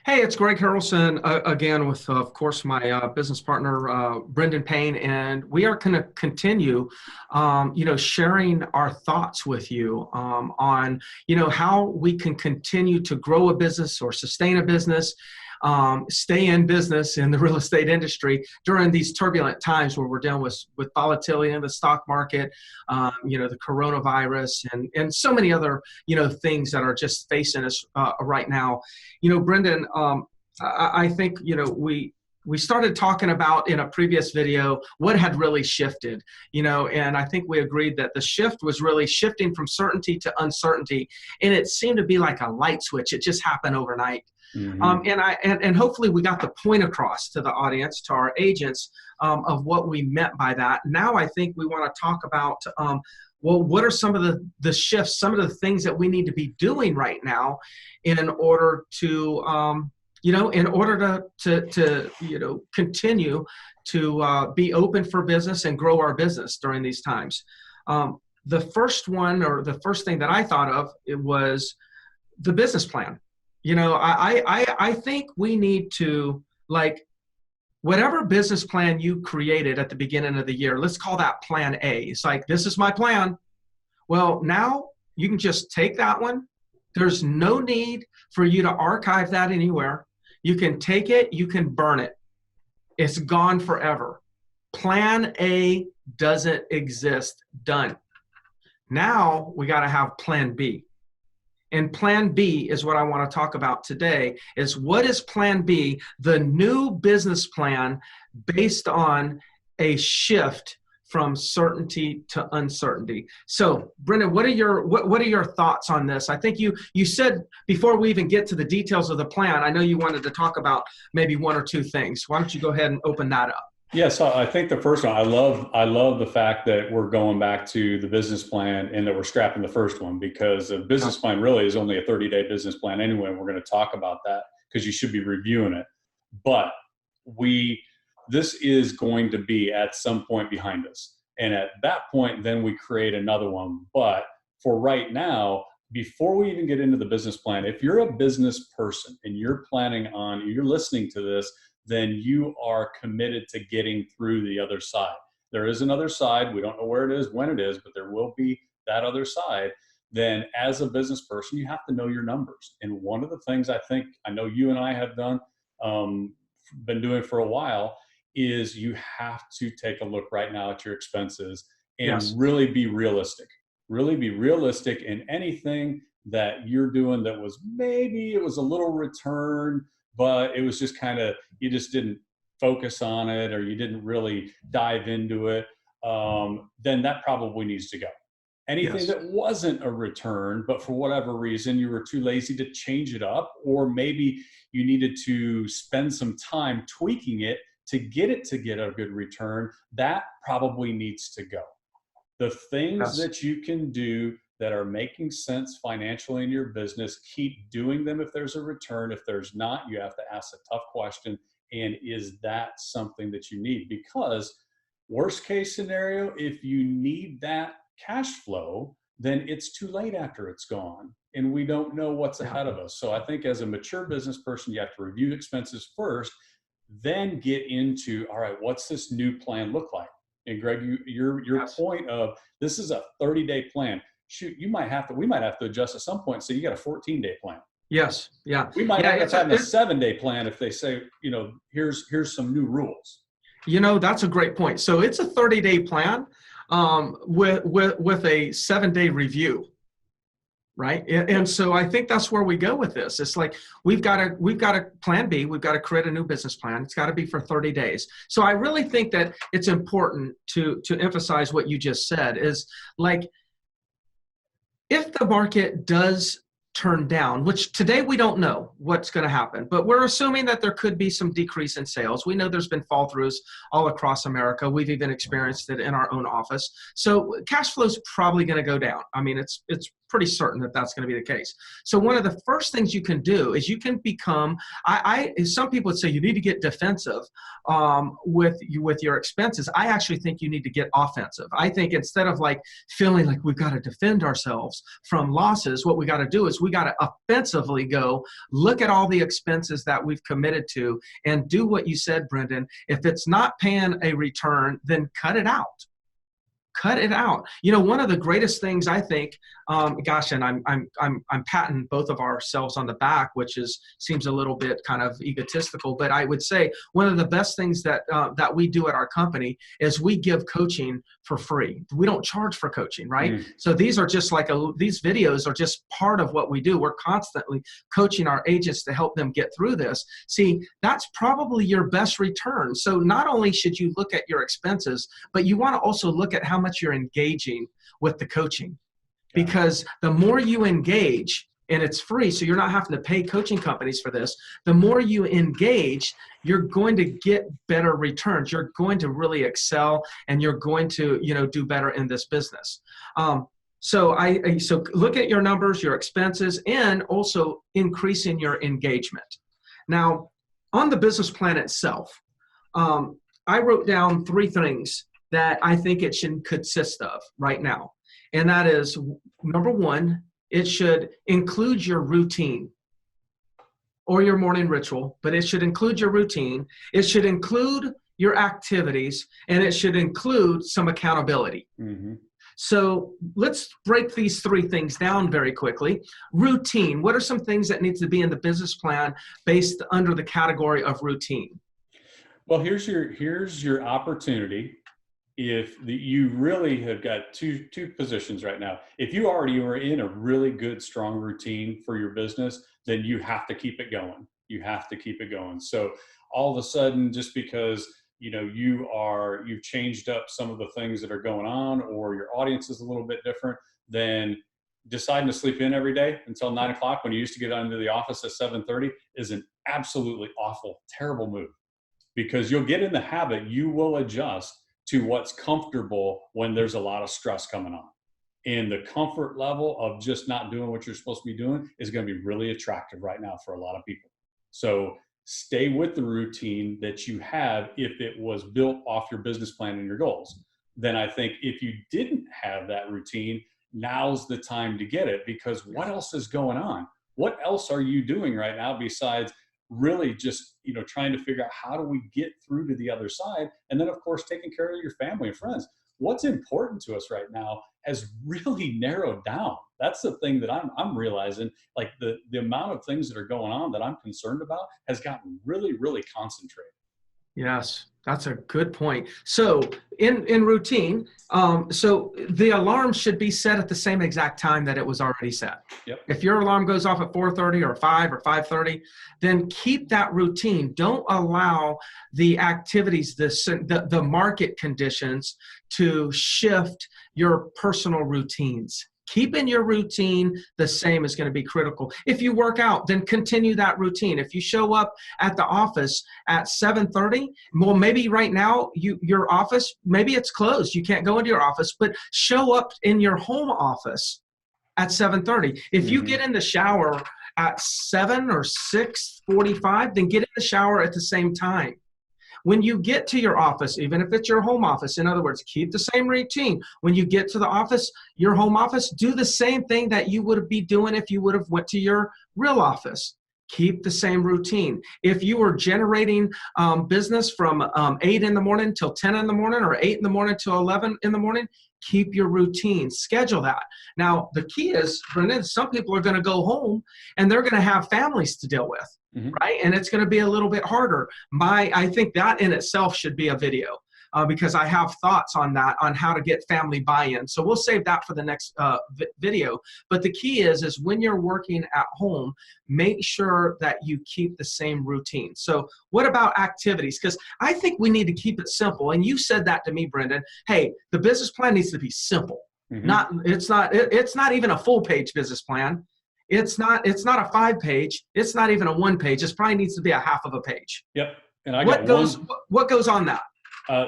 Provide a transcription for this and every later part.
Hey, it's Greg Harrelson again with, of course, my business partner, Brendan Payne, and we are going to continue, sharing our thoughts with you on, how we can continue to grow a business or sustain a business, stay in business in the real estate industry during these turbulent times where we're dealing with volatility in the stock market, the coronavirus, and so many other, things that are just facing us right now. Brendan, I think, we started talking about in a previous video what had really shifted, and I think we agreed that the shift was really shifting from certainty to uncertainty. And it seemed to be like a light switch. It just happened overnight. Mm-hmm. And hopefully we got the point across to the audience, to our agents, of what we meant by that. Now I think we want to talk about, what are some of the shifts, some of the things that we need to be doing right now in order to, continue to be open for business and grow our business during these times. The first one, or the first thing that I thought of, it was the business plan. I think we need to, whatever business plan you created at the beginning of the year, let's call that plan A. It's like, this is my plan. Well, now you can just take that one. There's no need for you to archive that anywhere. You can take it, you can burn it. It's gone forever. Plan A doesn't exist. Done. Now we got to have plan B. And plan B is what I want to talk about today, is what is plan B, the new business plan based on a shift from certainty to uncertainty. So, Brendan, what are your thoughts on this? I think you said before we even get to the details of the plan, I know you wanted to talk about maybe one or two things. Why don't you go ahead and open that up? Yeah, so I think the first one, I love the fact that we're going back to the business plan and that we're scrapping the first one, because a business plan really is only a 30-day business plan anyway. And we're going to talk about that because you should be reviewing it. But this is going to be at some point behind us. And at that point, then we create another one. But for right now, before we even get into the business plan, if you're a business person and you're listening to this, then you are committed to getting through the other side. There is another side. We don't know where it is, when it is, but there will be that other side. Then as a business person, you have to know your numbers. And one of the things I know you and I have done, been doing for a while, is you have to take a look right now at your expenses and Yes. really be realistic. Really be realistic in anything that you're doing that was maybe it was a little return, but it was just kind of, you just didn't focus on it, or you didn't really dive into it, then that probably needs to go. Anything Yes. that wasn't a return, but for whatever reason, you were too lazy to change it up, or maybe you needed to spend some time tweaking it to get a good return, that probably needs to go. The things Yes. that you can do that are making sense financially in your business, keep doing them if there's a return. If there's not, you have to ask a tough question. And is that something that you need? Because worst case scenario, if you need that cash flow, then it's too late after it's gone. And we don't know what's ahead of us. So I think as a mature business person, you have to review expenses first, then get into, all right, what's this new plan look like? And Greg, your Yes. point of this is a 30-day plan. Shoot, we might have to adjust at some point. So you got a 14-day plan. Yes. Yeah. We might end up having a 7-day plan if they say, here's some new rules. That's a great point. So it's a 30-day plan with a 7-day review, right? And so I think that's where we go with this. It's like we've got a plan B. We've got to create a new business plan. It's got to be for 30 days. So I really think that it's important to emphasize what you just said, is like, if the market does turn down, which today we don't know what's going to happen, but we're assuming that there could be some decrease in sales. We know there's been fall throughs all across America. We've even experienced it in our own office. So cash flow is probably going to go down. I mean, it's pretty certain that that's going to be the case. So one of the first things you can do is you can become, some people would say you need to get defensive with your expenses. I actually think you need to get offensive. I think instead of like feeling like we've got to defend ourselves from losses, what we got to do is we got to offensively go look at all the expenses that we've committed to and do what you said, Brendan. If it's not paying a return, then cut it out. Cut it out. You know, one of the greatest things I think, and I'm patting both of ourselves on the back, which seems a little bit kind of egotistical, but I would say one of the best things that we do at our company is we give coaching for free. We don't charge for coaching, right? So these are just like these videos are just part of what we do. We're constantly coaching our agents to help them get through this. See, that's probably your best return. So not only should you look at your expenses, but you want to also look at how much you're engaging with the coaching, because the more you engage, and it's free, so you're not having to pay coaching companies for this, the more you engage, you're going to get better returns. You're going to really excel, and you're going to, do better in this business. So look at your numbers, your expenses, and also increasing your engagement. Now, on the business plan itself, I wrote down 3 things that I think it should consist of right now. And that is, number 1, it should include your routine or your morning ritual, but it should include your routine. It should include your activities, and it should include some accountability. So let's break these 3 things down very quickly. Routine. What are some things that need to be in the business plan based under the category of routine? Well, here's your opportunity. If you really have got two positions right now, if you already are in a really good, strong routine for your business, then you have to keep it going. You have to keep it going. So all of a sudden, just because you've changed up some of the things that are going on, or your audience is a little bit different, then deciding to sleep in every day until 9 o'clock when you used to get into the office at 7:30 is an absolutely awful, terrible move, because you'll get in the habit. You will adjust to what's comfortable when there's a lot of stress coming on. And the comfort level of just not doing what you're supposed to be doing is going to be really attractive right now for a lot of people. So stay with the routine that you have if it was built off your business plan and your goals. Then I think if you didn't have that routine, now's the time to get it, because what else is going on? What else are you doing right now besides really just, trying to figure out how do we get through to the other side? And then of course, taking care of your family and friends. What's important to us right now has really narrowed down. That's the thing that I'm realizing, like the amount of things that are going on that I'm concerned about has gotten really, really concentrated. Yes, that's a good point. So in routine, so the alarm should be set at the same exact time that it was already set. Yep. If your alarm goes off at 4:30 or 5 or 5:30, then keep that routine. Don't allow the activities, the market conditions to shift your personal routines. Keeping your routine the same is going to be critical. If you work out, then continue that routine. If you show up at the office at 7:30, well, maybe right now your office, maybe it's closed. You can't go into your office, but show up in your home office at 7:30. If you get in the shower at 7 or 6:45, then get in the shower at the same time. When you get to your office, even if it's your home office, in other words, keep the same routine. When you get to the office, your home office, do the same thing that you would be doing if you would have went to your real office. Keep the same routine. If you were generating business from 8 in the morning till 10 in the morning, or 8 in the morning till 11 in the morning, keep your routine. Schedule that. Now, the key is, Brendan, some people are going to go home and they're going to have families to deal with. Right? And it's going to be a little bit harder. I think that in itself should be a video because I have thoughts on that, on how to get family buy-in. So we'll save that for the next video. But the key is when you're working at home, make sure that you keep the same routine. So what about activities? Because I think we need to keep it simple. And you said that to me, Brendan. Hey, the business plan needs to be simple. It's not even a full-page business plan. It's not a 5-page. It's not even a 1-page. It probably needs to be a half of a page. Yep. And what goes on that?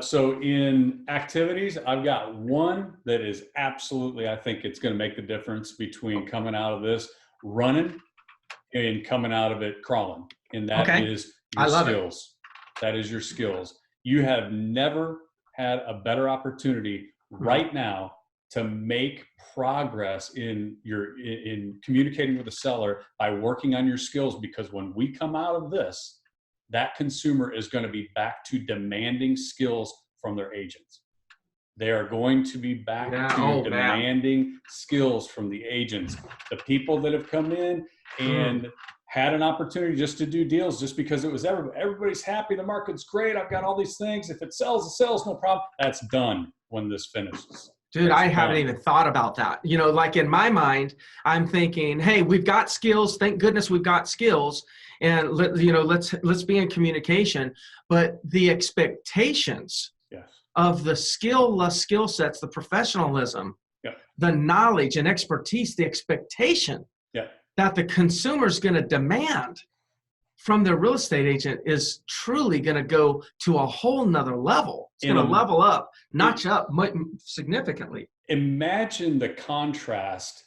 So in activities, I've got one that is absolutely, I think it's going to make the difference between coming out of this running and coming out of it crawling. And that Okay. is I your love it. skills. That is your skills. You have never had a better opportunity right now to make progress in communicating with the seller by working on your skills, because when we come out of this, that consumer is going to be back to demanding skills from their agents. They are going to be back to demanding skills from the agents. The people that have come in and had an opportunity just to do deals just because it was everybody's happy, the market's great, I've got all these things, if it sells, it sells, no problem. That's done when this finishes. Dude, I haven't even thought about that. You know, like in my mind, I'm thinking, hey, we've got skills. Thank goodness we've got skills. And let's be in communication. But the expectations of the skill sets, the professionalism, the knowledge and expertise, the expectation that the consumer's going to demand from their real estate agent is truly going to go to a whole nother level. It's going to level up, notch up significantly. Imagine the contrast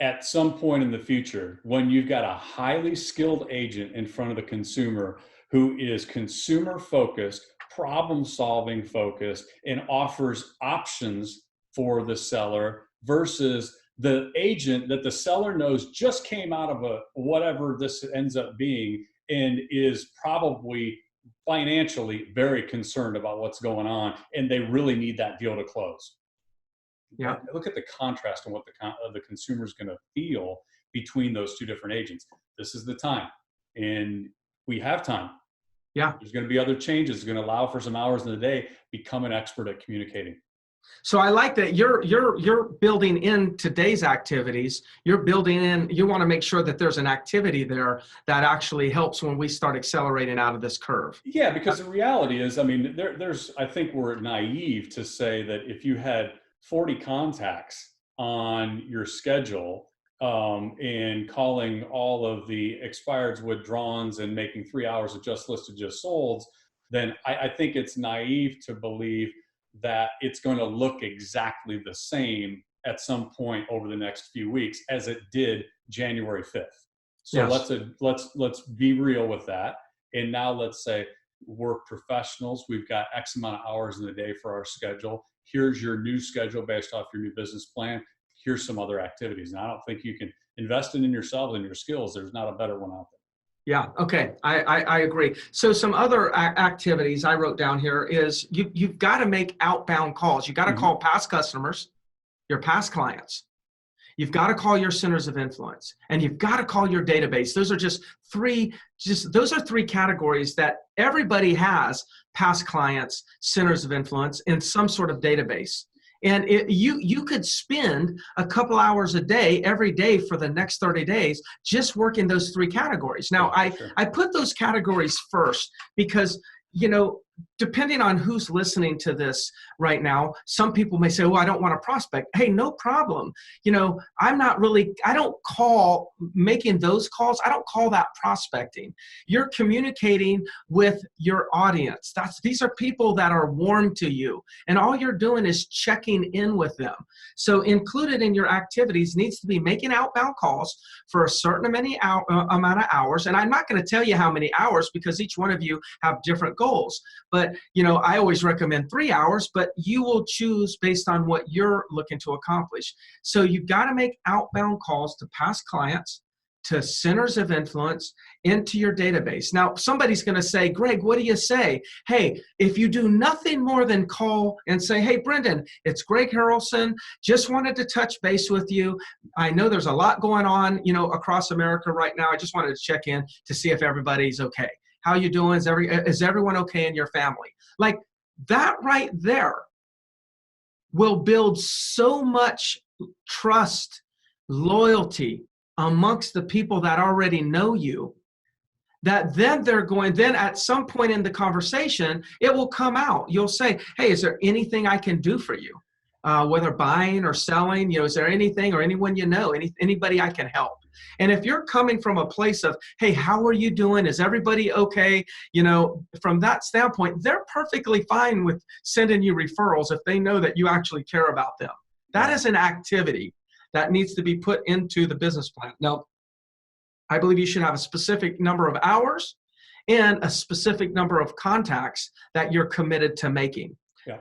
at some point in the future when you've got a highly skilled agent in front of the consumer who is consumer focused, problem solving focused, and offers options for the seller versus the agent that the seller knows just came out of whatever this ends up being and is probably financially very concerned about what's going on, and they really need that deal to close. Yeah, look at the contrast and what the consumer is going to feel between those two different agents. This is the time, and we have time. Yeah, there's going to be other changes. It's going to allow for some hours in the day. Become an expert at communicating. So I like that you're building in today's activities. You're building in. You want to make sure that there's an activity there that actually helps when we start accelerating out of this curve. Yeah, because the reality is, I mean, I think we're naive to say that if you had 40 contacts on your schedule and calling all of the expireds, withdrawns, and making 3 hours of just listed, just solds, then I think it's naive to believe that it's going to look exactly the same at some point over the next few weeks as it did January 5th. So let's be real with that. And now let's say we're professionals. We've got X amount of hours in the day for our schedule. Here's your new schedule based off your new business plan. Here's some other activities. And I don't think you can invest in yourself and your skills. There's not a better one out there. Yeah. Okay. I agree. So some other activities I wrote down here is you've got to make outbound calls. You got to call past customers, your past clients. You've got to call your centers of influence, and you've got to call your database. Those are those are three categories that everybody has: past clients, centers of influence, and some sort of database. And you could spend a couple hours a day, every day for the next 30 days, just working those three categories. Now, I put those categories first because, you know, depending on who's listening to this right now, some people may say, well, I don't want to prospect. Hey, no problem. You know, I don't call making those calls. I don't call that prospecting. You're communicating with your audience. These are people that are warm to you, and all you're doing is checking in with them. So included in your activities needs to be making outbound calls for a certain amount of hours. And I'm not going to tell you how many hours because each one of you have different goals. But, you know, I always recommend 3 hours, but you will choose based on what you're looking to accomplish. So you've got to make outbound calls to past clients, to centers of influence, into your database. Now, somebody's going to say, Greg, what do you say? Hey, if you do nothing more than call and say, hey, Brendan, it's Greg Harrelson. Just wanted to touch base with you. I know there's a lot going on, you know, across America right now. I just wanted to check in to see if everybody's okay. How you doing? Is everyone okay in your family? Like that right there will build so much trust, loyalty amongst the people that already know you, that then then at some point in the conversation, it will come out. You'll say, hey, is there anything I can do for you? Whether buying or selling, you know, is there anything or anyone you know, anybody I can help? And if you're coming from a place of, hey, how are you doing? Is everybody okay? From that standpoint, they're perfectly fine with sending you referrals if they know that you actually care about them. That is an activity that needs to be put into the business plan. Now, I believe you should have a specific number of hours and a specific number of contacts that you're committed to making. Yeah.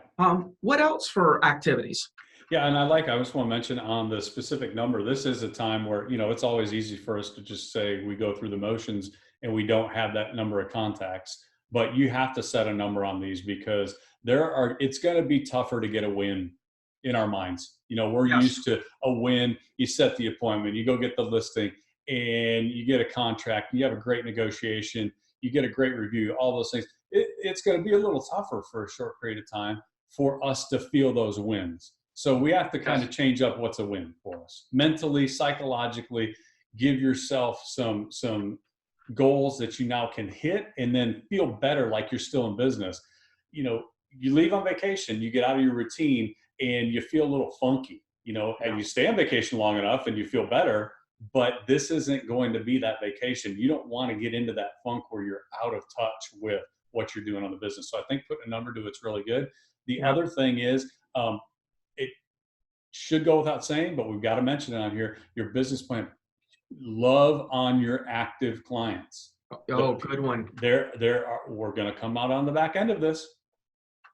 What else for activities? Yeah, and I just want to mention on the specific number, this is a time where, it's always easy for us to just say we go through the motions and we don't have that number of contacts, but you have to set a number on these because it's going to be tougher to get a win in our minds. We're used to a win, you set the appointment, you go get the listing and you get a contract, you have a great negotiation, you get a great review, all those things. It's going to be a little tougher for a short period of time for us to feel those wins. So we have to kind of change up what's a win for us. Mentally, psychologically, give yourself some goals that you now can hit and then feel better like you're still in business. You leave on vacation, you get out of your routine and you feel a little funky, and you stay on vacation long enough and you feel better, but this isn't going to be that vacation. You don't want to get into that funk where you're out of touch with what you're doing on the business. So I think putting a number to it's really good. The other thing is, it should go without saying, but we've got to mention it on here, your business plan. Love on your active clients. Oh, good one. We're going to come out on the back end of this.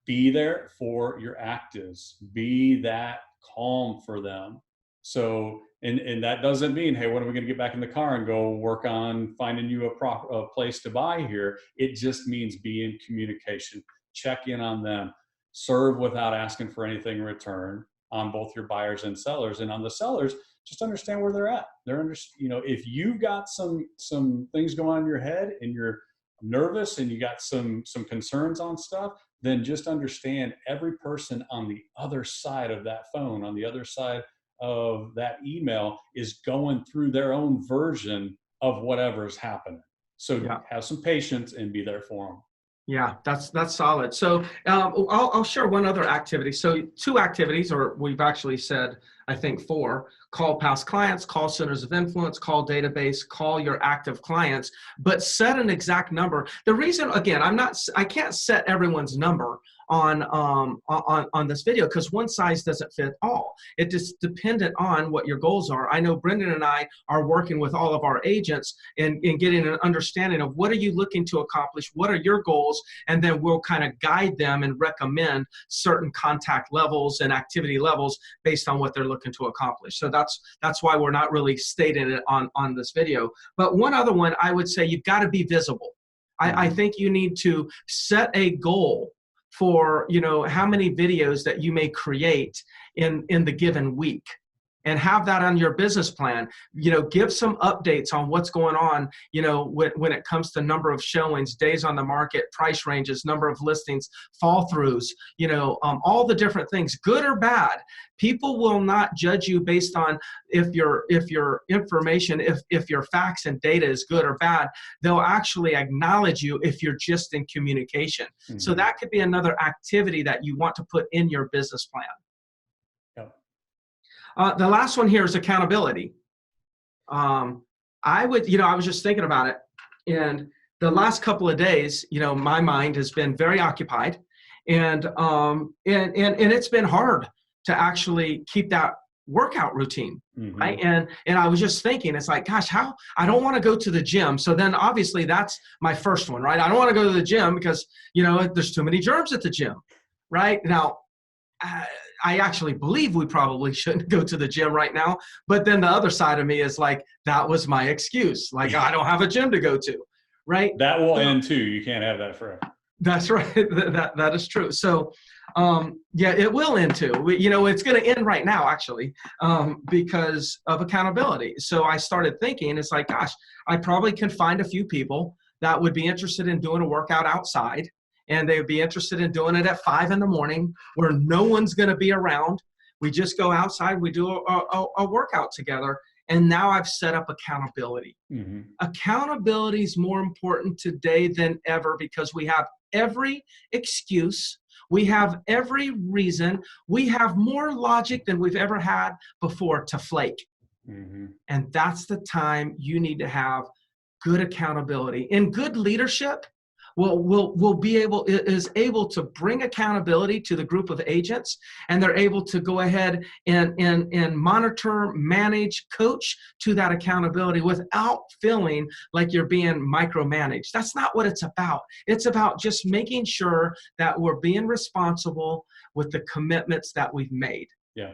Be there for your actives. Be that calm for them. So, and that doesn't mean, hey, when are we going to get back in the car and go work on finding you a place to buy here? It just means be in communication. Check in on them. Serve without asking for anything in return on both your buyers and sellers. And on the sellers, just understand where they're at. If you've got some things going on in your head and you're nervous and you got some concerns on stuff, then just understand every person on the other side of that phone, on the other side of that email is going through their own version of whatever's happening. So have some patience and be there for them. Yeah, that's solid. So I'll share one other activity. So 2 activities, or we've actually said, I think 4: call past clients, call centers of influence, call database, call your active clients, but set an exact number. The reason, again, I can't set everyone's number on this video because one size doesn't fit all. It just dependent on what your goals are. I know Brendan and I are working with all of our agents in getting an understanding of what are you looking to accomplish, what are your goals, and then we'll kind of guide them and recommend certain contact levels and activity levels based on what they're looking to accomplish. So that's why we're not really stating it on this video. But one other one, I would say you've got to be visible. I think you need to set a goal for how many videos that you may create in the given week, and have that on your business plan. Give some updates on what's going on, when it comes to number of showings, days on the market, price ranges, number of listings, fall throughs, all the different things, good or bad. People will not judge you based on if your information, if your facts and data is good or bad. They'll actually acknowledge you if you're just in communication. Mm-hmm. So that could be another activity that you want to put in your business plan. The last one here is accountability. I was just thinking about it, and the last couple of days, my mind has been very occupied, and it's been hard to actually keep that workout routine, mm-hmm. right? And I was just thinking, it's like, gosh, how I don't want to go to the gym. So then obviously that's my first one, right? I don't want to go to the gym because there's too many germs at the gym, right? Now, I actually believe we probably shouldn't go to the gym right now. But then the other side of me is like, that was my excuse. Like, I don't have a gym to go to, right? That will end too. You can't have that forever. That's right. That is true. So, it will end too. It's going to end right now, actually, because of accountability. So I started thinking, it's like, gosh, I probably can find a few people that would be interested in doing a workout outside. And they would be interested in doing it at 5 a.m. where no one's going to be around. We just go outside, we do a workout together. And now I've set up accountability. Mm-hmm. Accountability is more important today than ever because we have every excuse. We have every reason. We have more logic than we've ever had before to flake. Mm-hmm. And that's the time you need to have good accountability. And good leadership will be able to bring accountability to the group of agents, and they're able to go ahead and monitor, manage, coach to that accountability without feeling like you're being micromanaged. That's not what it's about. It's about just making sure that we're being responsible with the commitments that we've made. Yeah.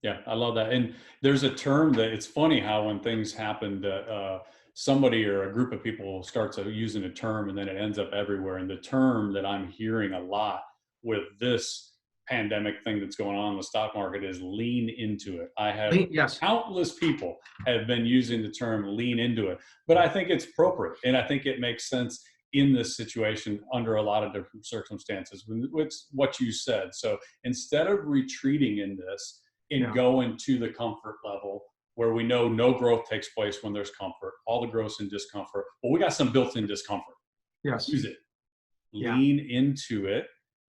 Yeah, I love that. And there's a term that it's funny how when things happen that somebody or a group of people starts using a term and then it ends up everywhere. And the term that I'm hearing a lot with this pandemic thing that's going on in the stock market is lean into it. I have Yes. countless people have been using the term lean into it, but I think it's appropriate. And I think it makes sense in this situation under a lot of different circumstances, which what you said. So instead of retreating in this, and go into the comfort level where we know no growth takes place when there's comfort, all the growth's in discomfort. Well, we got some built-in discomfort. Yes. Use it. Lean into it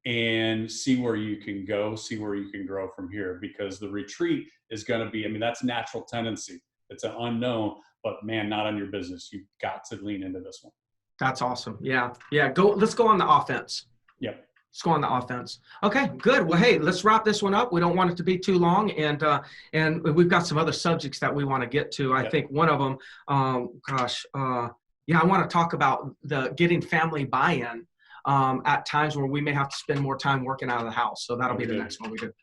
and see where you can go, see where you can grow from here, because the retreat is going to be, I mean, that's natural tendency. It's an unknown, but man, not on your business. You've got to lean into this one. That's awesome. Yeah. Yeah. Let's go on the offense. Yep. Let's go on the offense. Okay, good. Well, hey, let's wrap this one up. We don't want it to be too long, and we've got some other subjects that we want to get to. I think one of them, I want to talk about the getting family buy-in at times where we may have to spend more time working out of the house. So that'll be the next one we do.